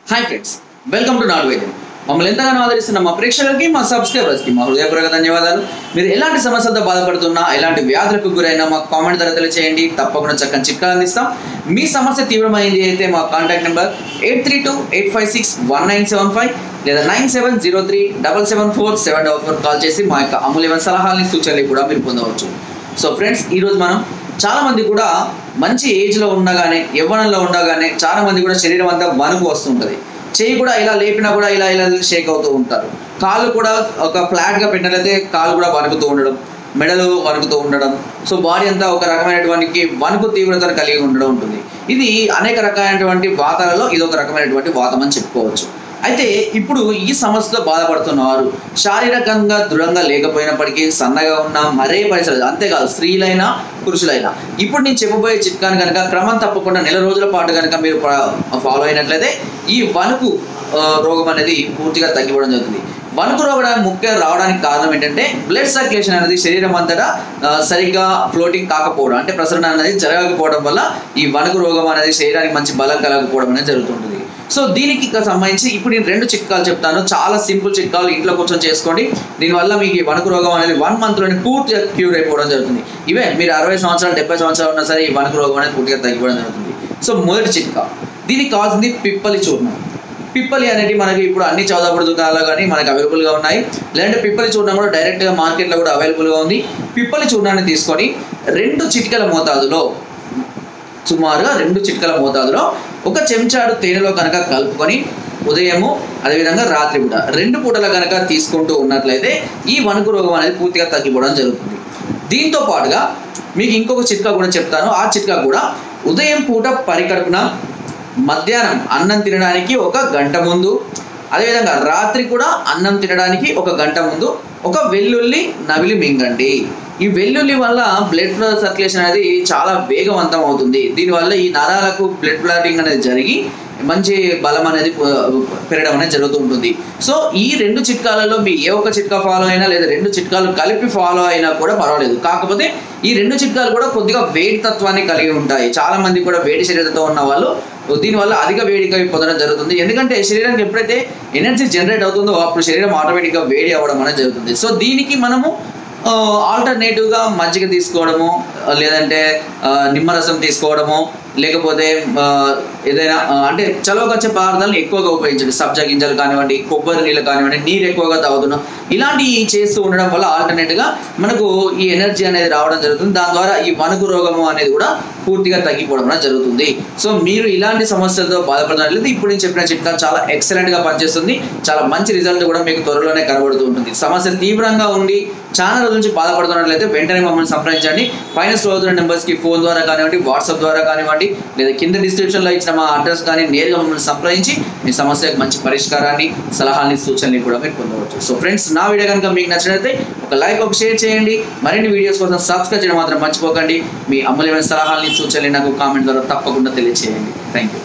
Hi friends, welcome to నాడు వైద్యం. మమ్మల్ని ఎంతగానో ఆదరిస్తున్న మా ప్రేక్షకులకి, మా సబ్స్క్రైబర్స్కి మా హృదయపూర్వక ధన్యవాదాలు. మీరు ఎలాంటి సమస్యలతో బాధపడుతున్నా, ఎలాంటి వ్యాధులకు గురైనా మాకు కామెంట్ ద్వారా తెలియచేయండి. తప్పకుండా చక్కని చిట్కాలు అందిస్తాం. మీ సమస్య తీవ్రమైంది అయితే మా కాంటాక్ట్ నెంబర్ 8328561975 లేదా 9703774744 కాల్ చేసి మా యొక్క అమూల్యమైన సలహాలని, సూచనలు కూడా మీరు పొందవచ్చు. సో ఫ్రెండ్స్, ఈరోజు మనం చాలా మంది కూడా మంచి ఏజ్లో ఉండగానే, యవ్వనంలో ఉండగానే చాలా మంది కూడా శరీరం అంతా వణుకు వస్తుంటుంది. చేయి కూడా ఇలా లేపినా కూడా ఇలా ఇలా షేక్ అవుతూ ఉంటారు. కాళ్ళు కూడా ఒక ఫ్లాట్గా పెట్టినట్లయితే కాళ్ళు కూడా వణుకుతూ ఉండడం, మెడలు వణుకుతూ ఉండడం. సో బాడీ అంతా ఒక రకమైనటువంటి వణుకు తీవ్రతను కలిగి ఉండడం ఉంటుంది. ఇది అనేక రకమైనటువంటి వాతాలలో ఇది ఒక రకమైనటువంటి వాతం అని చెప్పుకోవచ్చు. అయితే ఇప్పుడు ఈ సమస్యతో బాధపడుతున్నవారు శారీరకంగా దృఢంగా లేకపోయినప్పటికీ, సన్నగా ఉన్న మరే పరిసరాలు, అంతేకాదు స్త్రీలైనా పురుషులైనా, ఇప్పుడు నేను చెప్పబోయే చిట్కాను కనుక క్రమం తప్పకుండా నెల రోజుల పాటు కనుక మీరు ఫాలో అయినట్లయితే ఈ వణుకు రోగం అనేది పూర్తిగా తగ్గిపోవడం జరుగుతుంది. వణుకు రోగం ముఖ్యంగా రావడానికి కారణం ఏంటంటే బ్లడ్ సర్క్యులేషన్ అనేది శరీరం అంతటా సరిగ్గా ఫ్లోటింగ్ కాకపోవడం, అంటే ప్రసరణ అనేది జరగకపోవడం వల్ల ఈ వణుకు రోగం అనేది శరీరానికి మంచి బలం కలగకపోవడం అనేది జరుగుతుంటుంది. సో దీనికి సంబంధించి ఇప్పుడు నేను 2 చిట్కాలు చెప్తాను. చాలా సింపుల్ చిట్కాలు, ఇంట్లో కూర్చొని చేసుకోండి. దీనివల్ల మీకు ఈ వణుకు రోగం అనేది 1 మంత్లోనే పూర్తిగా క్యూర్ అయిపోవడం జరుగుతుంది. ఇవే మీరు 60 సంవత్సరాలు 70 సంవత్సరాలు ఉన్నా సరే ఈ వణుకు రోగం అనేది పూర్తిగా తగ్గిపోవడం జరుగుతుంది. సో మొదటి చిట్కా, దీనికి కావాల్సింది పిప్పలి చూర్ణం. పిప్పలి అనేది మనకి ఇప్పుడు అన్ని చౌదాపుడు దుకాణాల్లో కానీ మనకి అవైలబుల్గా ఉన్నాయి. లేదంటే పిప్పలి చూర్ణం కూడా డైరెక్ట్గా మార్కెట్లో కూడా అవైలబుల్గా ఉంది. పిప్పలి చూర్ణాన్ని తీసుకొని 2 చిటికల మోతాదులో, సుమారుగా 2 చిటికల మోతాదులో 1 చెంచాడు తేనెలో కనుక కలుపుకొని ఉదయము అదేవిధంగా రాత్రి కూడా 2 పూటలు కనుక తీసుకుంటూ ఉన్నట్లయితే ఈ వణుకు రోగం అనేది పూర్తిగా తగ్గిపోవడం జరుగుతుంది. దీంతో పాటుగా మీకు ఇంకొక చిట్కా కూడా చెప్తాను. ఆ చిట్కా కూడా ఉదయం పూట పరికడుపున, మధ్యాహ్నం అన్నం తినడానికి 1 గంట ముందు, అదేవిధంగా రాత్రి కూడా అన్నం తినడానికి 1 గంట ముందు 1 వెల్లుల్లి నవిలి మింగండి. ఈ వెల్లుల్లి వల్ల బ్లడ్ సర్క్యులేషన్ అనేది చాలా వేగవంతం అవుతుంది. దీనివల్ల ఈ నరాలకు బ్లడ్ క్లాటింగ్ అనేది జరిగి మంచి బలం అనేది పెరగడం అనేది జరుగుతూ ఉంటుంది. సో ఈ 2 చిట్కాలలో మీ ఏ ఒక్క చిట్కా ఫాలో అయినా, లేదా 2 చిట్కాలు కలిపి ఫాలో అయినా కూడా పర్వాలేదు. కాకపోతే ఈ 2 చిట్కాలు కూడా కొద్దిగా వేడి తత్వాన్ని కలిగి ఉంటాయి. చాలా మంది కూడా వేడి శరీరంతో ఉన్న వాళ్ళు దీనివల్ల అధిక వేడిగా పొందడం జరుగుతుంది. ఎందుకంటే శరీరానికి ఎప్పుడైతే ఎనర్జీ జనరేట్ అవుతుందో అప్పుడు శరీరం ఆటోమేటిక్గా వేడి అవ్వడం అనేది జరుగుతుంది. సో దీనికి మనము ఆల్టర్నేటివ్గా మజ్జిగ తీసుకోవడము, లేదంటే నిమ్మరసం తీసుకోవడము, లేకపోతే ఏదైనా అంటే చలవకొచ్చే పదార్థాలను ఎక్కువగా ఉపయోగించండి. సబ్జా గింజలు కానివ్వండి, కొబ్బరి నీళ్ళు కానివ్వండి, నీరు ఎక్కువగా తాగుతున్నాం, ఇలాంటివి చేస్తూ ఉండడం వల్ల ఆల్టర్నేట్గా మనకు ఈ ఎనర్జీ అనేది రావడం జరుగుతుంది. దాని ద్వారా ఈ వణుకు రోగము అనేది కూడా పూర్తిగా తగ్గిపోవడం అనేది జరుగుతుంది. సో మీరు ఇలాంటి సమస్యలతో బాధపడుతున్నట్లయితే ఇప్పుడు నేను చెప్పిన చిట్కా చాలా ఎక్సలెంట్గా పనిచేస్తుంది. చాలా మంచి రిజల్ట్ కూడా మీకు త్వరలోనే కనబడుతూ ఉంటుంది. సమస్య తీవ్రంగా ఉండి చాలా రోజుల నుంచి బాధపడుతున్నట్లయితే వెంటనే మమ్మల్ని సంప్రదించండి. పైన స్క్రోల్ అవుతున్న నెంబర్స్కి ఫోన్ ద్వారా కానివ్వండి, వాట్సాప్ ద్వారా కానివ్వండి, లేదా కింద డిస్క్రిప్షన్లో ఇచ్చిన మా అడ్రస్ కానీ నేరుగా మమ్మల్ని సంప్రదించి మీ సమస్యకు మంచి పరిష్కారాన్ని, సలహాలని, సూచనలు కూడా మీరు పొందవచ్చు. సో ఫ్రెండ్స్, నా వీడియో కనుక మీకు నచ్చినట్లయితే ఒక లైక్, ఒక షేర్ చేయండి. మరిన్ని వీడియోస్ కోసం సబ్స్క్రైబ్ చేయడం మాత్రం మర్చిపోకండి. మీ అమూల్యమైన సలహాలని, సూచనలు నాకు కామెంట్ ద్వారా తప్పకుండా తెలియజేయండి. Thank you.